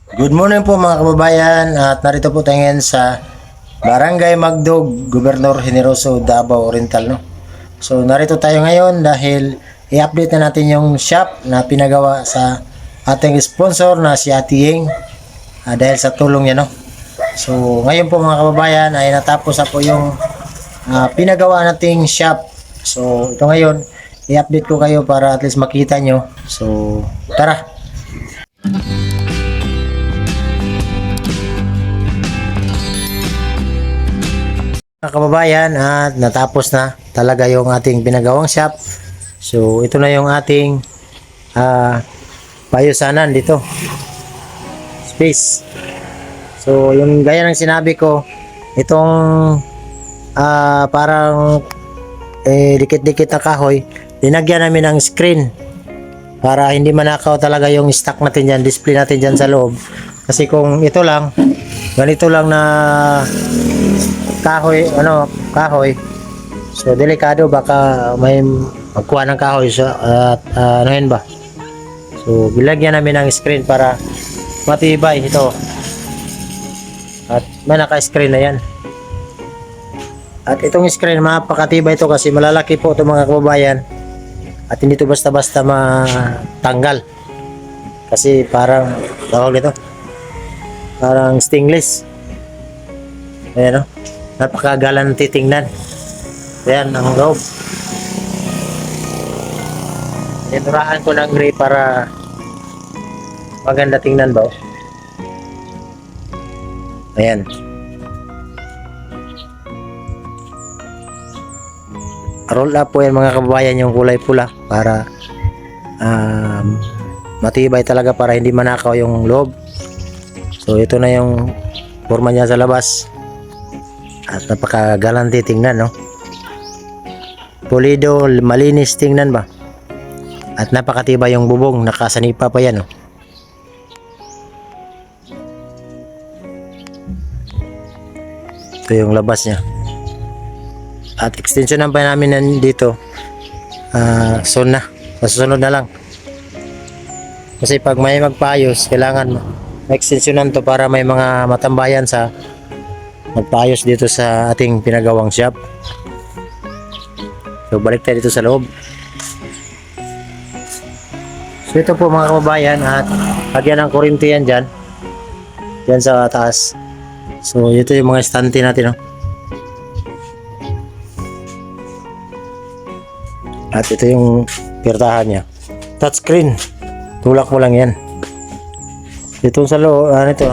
Good morning po mga kababayan at narito po tayo ngayon sa Barangay Magdog, Gobernador Generoso, Davao Oriental, no? So narito tayo ngayon dahil i-update na natin yung shop na pinagawa sa ating sponsor na si Ate Ying, dahil sa tulong niya, no? So ngayon po mga kababayan ay natapos na po yung pinagawa nating shop. So ito ngayon i-update ko kayo para at least makita nyo. So tara! Mga kababayan, at natapos na talaga yung ating pinagawang shop. So ito na yung ating payusanan dito, space. So yung gaya ng sinabi ko, itong parang dikit-dikit na kahoy, linagyan namin ng screen para hindi manakaw talaga yung stock natin dyan, display natin dyan sa loob. Kasi kung ito lang, ganito lang na kahoy, so delikado, baka may magkuha ng kahoy at anuhin ba. So bilagyan namin ng screen para matibay ito, at may naka-screen na yan. At itong screen mapakatibay ito kasi malalaki po ito mga kababayan, at hindi ito basta-basta matanggal kasi parang tawag nito, parang stainless. Ayan, no? Napakagalan titingnan. Ayan ang loob. Tinurahan ko ng gray para maganda tingnan ba. Ayan. Roll up po yan mga kababayan, yung kulay pula para matibay talaga, para hindi manakaw yung loob. So ito na yung forma niya sa labas. At napakagalanti tingnan, no? Pulido, malinis tingnan ba? At napakatibay yung bubong, nakasanipa pa yan, no? Ito yung labas niya. At extension pa namin dito. Soon na. Masusunod na lang. Kasi pag may magpaayos, kailangan ma-extensionan to para may mga matambayan sa magpaayos dito sa ating pinagawang shop. So balik tayo dito sa loob. So ito po mga kababayan, at lagyan ng kuryente yan dyan sa taas. So ito yung mga estante natin, no? At ito yung pirtahan nya, touchscreen, tulak mo lang yan. Dito sa loob, ito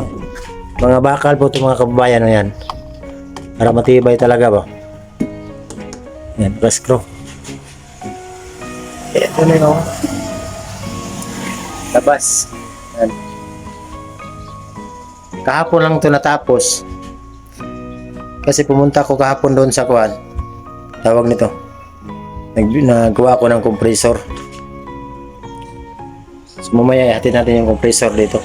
mga bakal po ito mga kababayan, no? Yan para matibay talaga ba. Yan, plus screw. Ito na yung labas. Yan. Kahapon lang ito natapos kasi pumunta ko kahapon doon sa kuwan, tawag nito, nagawa ko ng compressor. So mamaya ihatid natin yung compressor dito.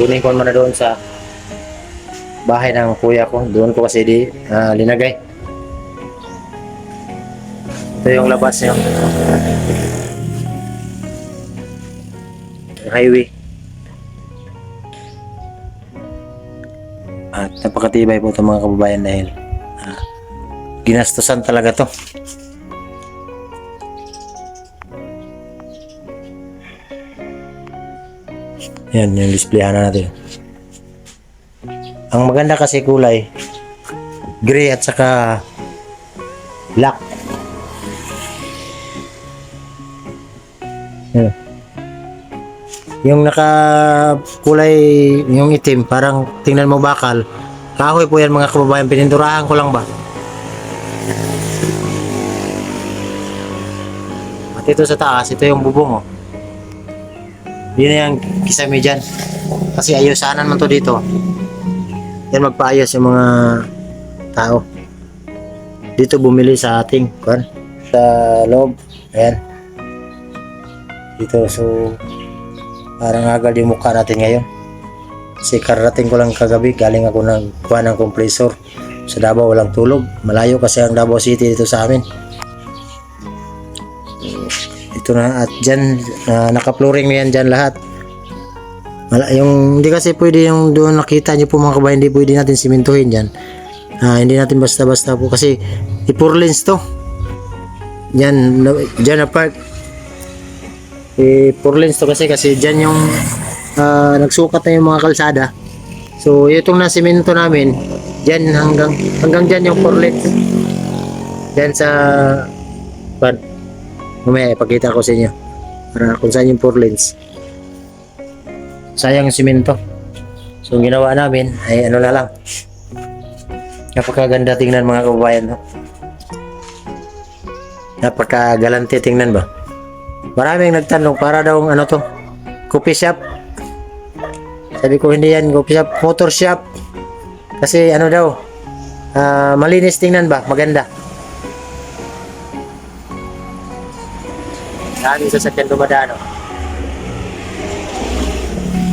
Kunin ko muna doon sa bahay ng kuya ko, doon ko kasi linagay. Ito yung labas niya, highway. At napakatibay po ito mga kababayan dahil ginastusan talaga to. Yan yung displayan natin. Ang maganda kasi kulay gray at saka black. Yan. Yung naka kulay, yung itim, parang tingnan mo bakal, kahoy po yan mga kababayan, pininturahan ko lang ba. At ito sa taas, ito yung bubong, oh. Yun na yung kisame dyan kasi ayusanan man to dito. Yan, magpaayos yung mga tao dito bumili sa ating sa loob. Ayan dito. So parang agad yung mukha natin ngayon kasi karating ko lang kagabi, galing ako nagkuha ng compressor sa Davao. Walang tulog, malayo kasi ang Davao City dito sa amin. Ito na, at dyan naka-flooring yan dyan lahat. Yung hindi kasi pwede yung doon nakita niyo po mga kabayan, hindi pwede natin simentuhin diyan. Hindi natin basta-basta po kasi i-4 lanes to. Diyan na park. I-4 lanes to kasi diyan yung nagsukat na yung mga kalsada. So itong nasimento namin, diyan hanggang diyan yung 4 lanes. Diyan sa pan. Mamaya ipakita ko sa inyo para kung saan yung 4 lanes. Sayang yung simento. So ginawa namin ay ano na lang. Napakaganda tingnan mga kababayan, no? Napakagalante tingnan ba? Maraming nagtanong para daw ano to, coffee shop. Sabi ko hindi yan coffee shop, motor shop. Kasi ano daw, malinis tingnan ba, maganda. Daming sasakyan dumadaan, no?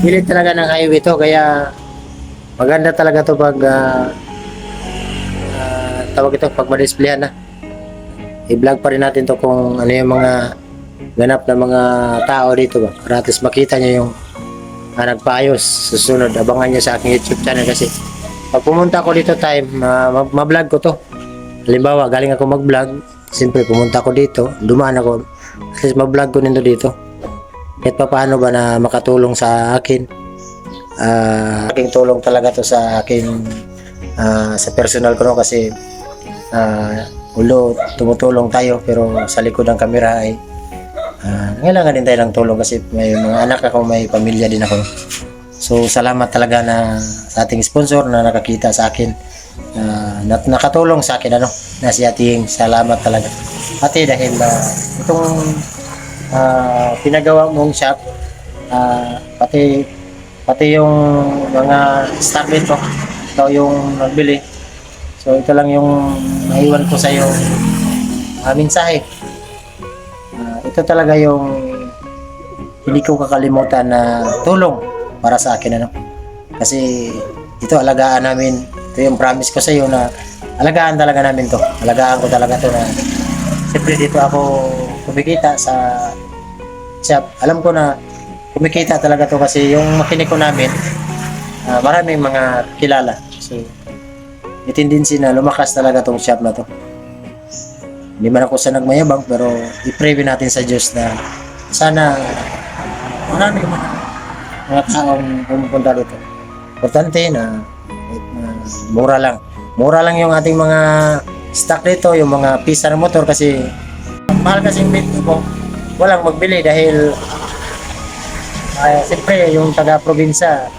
Pilit talaga ng highway to, kaya maganda talaga to pag tawag ito pag ma-displayhan na. I-vlog pa rin natin to kung ano yung mga ganap na mga tao dito ba, para at least makita nyo yung nagpaayos. Susunod abangan nyo sa aking YouTube channel kasi pag pumunta ako dito time ma-vlog ko to. Halimbawa galing ako mag-vlog, siyempre pumunta ako dito, dumaan ako, at least ma-vlog ko nito dito kahit pa paano ba na makatulong sa akin. Aking tulong talaga to sa akin, sa personal ko, no? Kasi ulo tumutulong tayo pero sa likod ng kamera ay kailangan din tayo ng tulong kasi may mga anak ako, may pamilya din ako. So salamat talaga na sa ating sponsor na nakakita sa akin, nakatulong sa akin na si Ating. Salamat talaga Ate dahil itong pinagawa mong shop, pati yung mga staff nito, ito yung nagbili. So ito lang yung naiwan ko sa iyo mensahe. Ito talaga yung hindi ko kakalimutan na tulong para sa akin, kasi ito alagaan namin. Ito yung promise ko sa iyo na alagaan talaga namin to. Alagaan ko talaga to na siyempre dito ako kumikita sa shop. Alam ko na kumikita talaga to kasi yung makiniko namin maraming mga kilala. So may tendency na lumakas talaga tong shop na to. Hindi man ako sa nagmayabang pero i-pray natin sa Diyos na sana maraming mga taong pumupunta dito. Importante na mura lang. Mura lang yung ating mga stock dito, yung mga pisa ng motor kasi mahal kasing bit ko. Walang magbili dahil siyempre yung taga-probinsya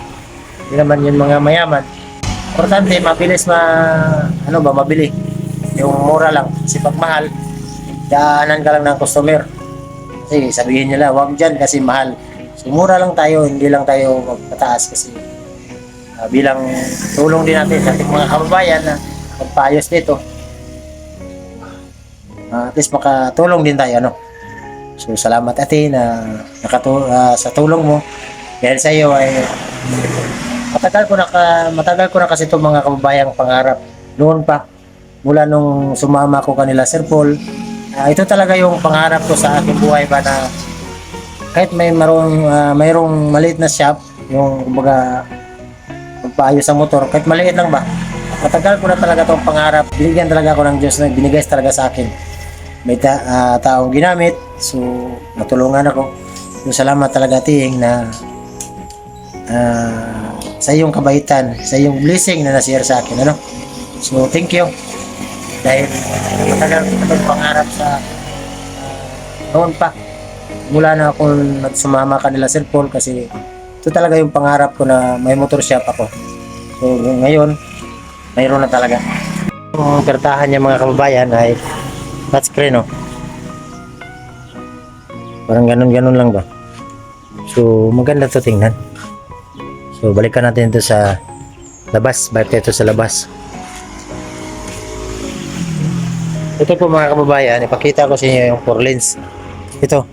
hindi naman yung mga mayaman. Importante mabilis mabili. Yung mura lang. Kasi pag mahal, daanan ka lang ng customer. Kasi sabihin nila, wag dyan kasi mahal. So mura lang tayo, hindi lang tayo magpataas kasi bilang tulong din natin sa ating mga kababayan na magpaayos dito. At least makatulong din tayo, So salamat Ate na sa tulong mo. Dahil sa iyo ay matagal ko na kasi itong mga kababayang pangarap noon pa, mula nung sumama ko kanila Sir Paul. Ito talaga yung pangarap ko sa aking buhay ba na kahit mayroong maliit na shop, yung kumbaga magpaayos sa motor, kahit maliit lang ba, matagal ko na talaga itong pangarap. Binigyan talaga ako ng Diyos na binigay talaga sa akin. May taong ginamit, so natulungan ako. So salamat talaga Ting na sa iyong kabaitan, sa iyong blessing na na-share sa akin, So thank you dahil matagal ko itong pangarap sa noon pa, mula na ako nagsumama kanila Sir Paul, kasi ito talaga yung pangarap ko na may motor shop ako. So ngayon mayroon na talaga. Yung kartahan niya mga kababayan ay touchscreen, parang ganun lang ba. So maganda to tingnan. So balikan natin ito sa labas. Balik ito sa labas. Ito po mga kababayan, ipakita ko sa inyo yung 4 lanes. Ito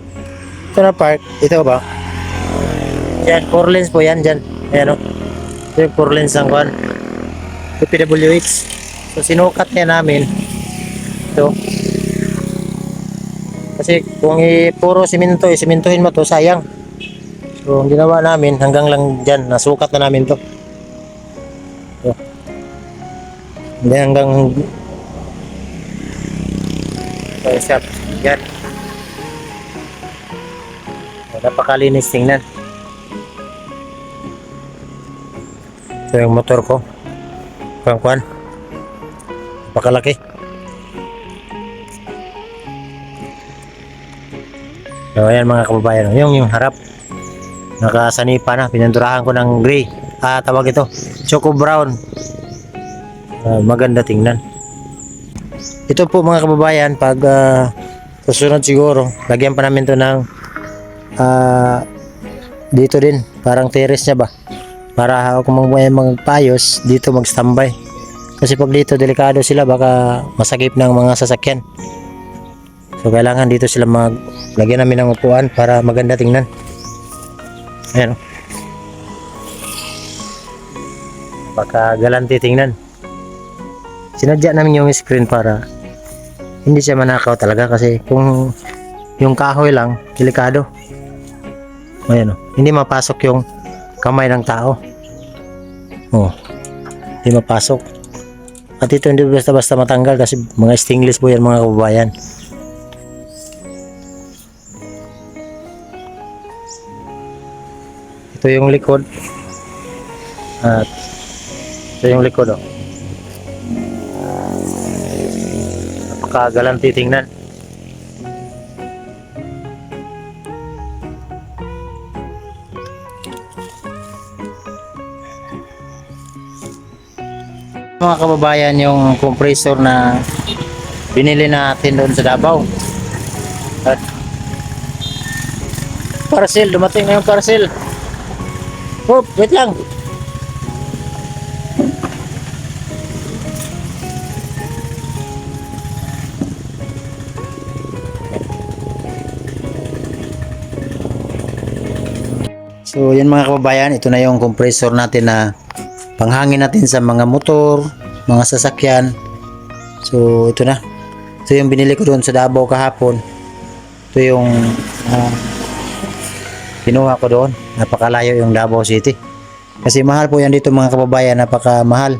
na park. Ito ba? Yan, 4 lanes po yan dyan. Ayan, ito yung 4 lanes ng kwan. Ito PWH. So sinukat niya namin ito. Kasi kung puro simento, simentuhin mo to, sayang. So, ang ginawa namin hanggang lang dyan, nasukat na namin to. So, hindi hanggang shop. Yan. So, napakalinis tingnan. Ito yung motor ko. Kuan. Napakalaki. So, ayan mga kababayan. Yung harap. Nakasanipa na. Pinandurahan ko ng gray. Tawag ito. Choco brown. Maganda tingnan. Ito po mga kababayan. Pag susunod siguro, lagyan pa namin to ng dito din. Parang terrace niya ba? Para kung magpayos, dito mag-standby. Kasi pag dito, delikado sila. Baka masagip ng mga sasakyan. So, kailangan dito sila lagyan namin ng upuan para maganda tingnan. Ayan. Baka galante tingnan. Sinadya namin yung screen para hindi siya manakaw talaga. Kasi kung yung kahoy lang, delikado. Ayan o. Hindi mapasok yung kamay ng tao. Hindi mapasok. At ito hindi basta-basta matanggal kasi mga stainless po yan mga kababayan. Ito yung likod. At ito yung likod o. Napakagalang titingnan. Mga kababayan, yung compressor na binili natin doon sa Davao. At parcel, dumating na yung parcel. Oh, wait lang. So, yan mga kababayan, ito na yung compressor natin na panghangin natin sa mga motor, mga sasakyan. So, ito na. Ito yung binili ko doon sa Davao kahapon. Ito yung kinuha ko doon. Napakalayo yung Davao City. Kasi mahal po yan dito mga kababayan, napakamahal.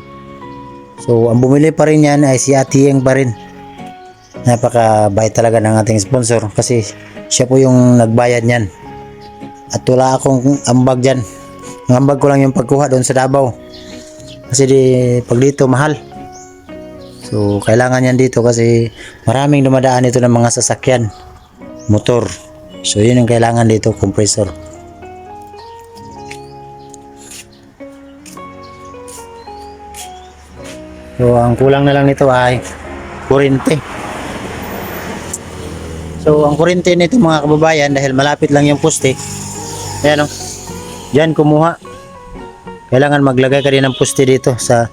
So, ang bumili pa rin yan ay si Atiyeng pa rin. Napakabait talaga ng ating sponsor kasi siya po yung nagbayad niyan. At wala akong ambag dyan. Ang ambag ko lang yung pagkuha doon sa Davao. Kasi pag dito mahal. So, kailangan yan dito kasi maraming dumadaan ito ng mga sasakyan, motor. So, yun yung kailangan dito, compressor. So, ang kulang na lang nito ay kuryente. So, ang kuryente nito mga kababayan, dahil malapit lang yung poste, ayan o, dyan kumuha. Kailangan maglagay ka din ng poste dito sa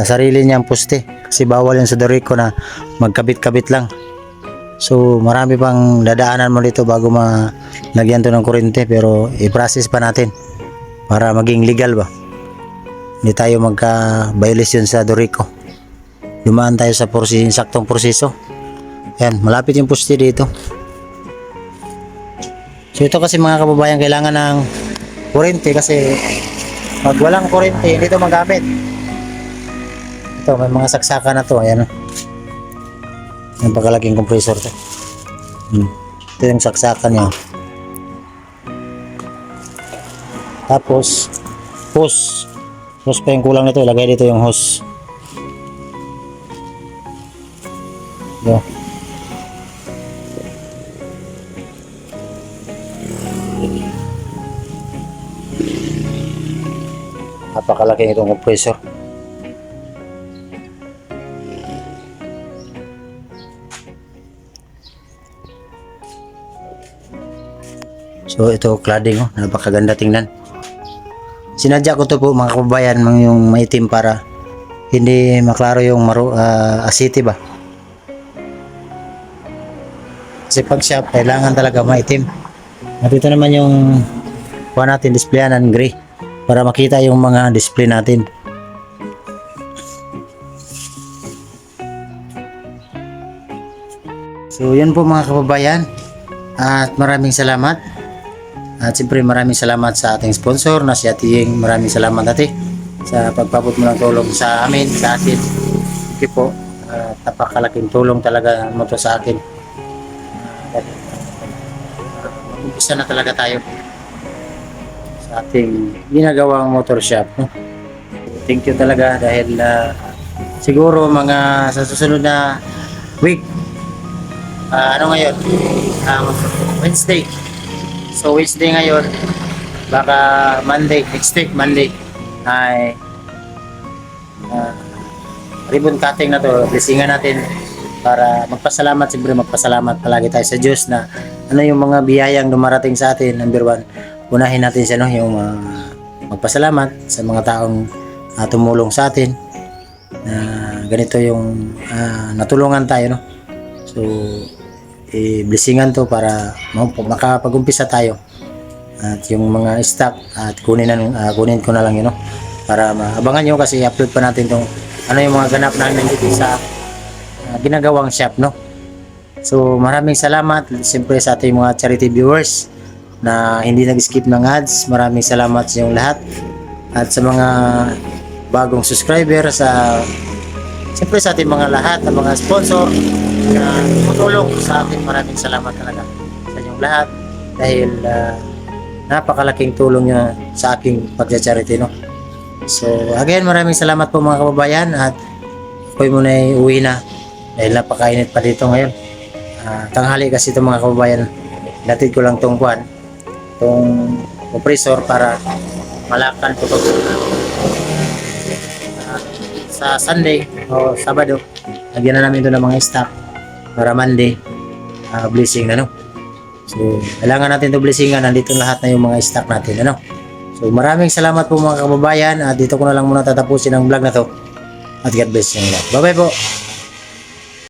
sarili niyang poste. Kasi bawal yung sa Dorico na magkabit-kabit lang. So marami pang dadaanan mo dito bago malagyan to ng kuryente. Pero i-process pa natin para maging legal ba. Hindi tayo magka-violation sa Dorico. Dumaan tayo sa saktong proseso. Yan, malapit yung poste dito. So ito kasi mga kababayan, kailangan ng kuryente kasi pag walang kuryente, hindi ito magamit. Ito, may mga saksakan na to. Ayan. Yung pagkalaking compressor to. Ito yung saksakan niya. Tapos, hose. Hose pa yung kulang nito. Ilagay dito yung hose. Ito. Napakalaki itong compressor. So ito cladding, napakaganda tingnan. Sinadya ko to po mga kababayan, yung maitim para hindi maklaro yung asiti ba. Kasi pag shop, kailangan talaga maitim. At ito naman yung kuha natin, displayan gray. Para makita yung mga display natin. So yan po mga kababayan. At maraming salamat. At siyempre maraming salamat sa ating sponsor na si Ate Ying. Maraming salamat ate sa pagpabot mo ng tulong sa amin, sa atin. Thank you po. Napakalaking tulong talaga mo to sa akin. Mag-umpisa na talaga tayo sa ating ginagawang motor shop. No? Thank you talaga dahil siguro mga sa susunod na week, ano ngayon? Wednesday. So Wednesday ngayon, baka Monday, next week Monday ay ribbon cutting na to, blessingan natin para magpasalamat, siyempre magpasalamat palagi tayo sa Diyos na ano yung mga biyayang dumarating sa atin. Number one, unahin natin siya, no, yung magpasalamat sa mga taong tumulong sa atin na ganito yung natulungan tayo, no. So blessingan to para makapag-umpisa tayo at yung mga stock at kunin ko na lang yun, no, para maabangan nyo kasi i-upload pa natin tong ano yung mga ganap namin dito sa ginagawang shop, no. So maraming salamat siyempre sa ating mga charity viewers na hindi nag-skip ng ads. Maraming salamat sa inyong lahat at sa mga bagong subscriber, siyempre sa ating mga lahat ng mga sponsor na tumutulong sa atin. Maraming salamat talaga sa inyong lahat dahil napakalaking tulong nyo sa aking pagcha-charity, no. So again, maraming salamat po mga kababayan at ako'y muna uwi na dahil napakainit pa dito ngayon. Tanghali kasi ito mga kababayan. Natid ko lang tong compressor para malakan ko sa Sunday o Sabado. Lagyan na namin ito ng mga stock para Monday blessing na, no. So kailangan natin ito blessingan. Nandito lahat na yung mga stock natin, ano. So maraming salamat po mga kababayan at dito ko na lang muna tatapusin ang vlog na to at God bless you. Bye bye po.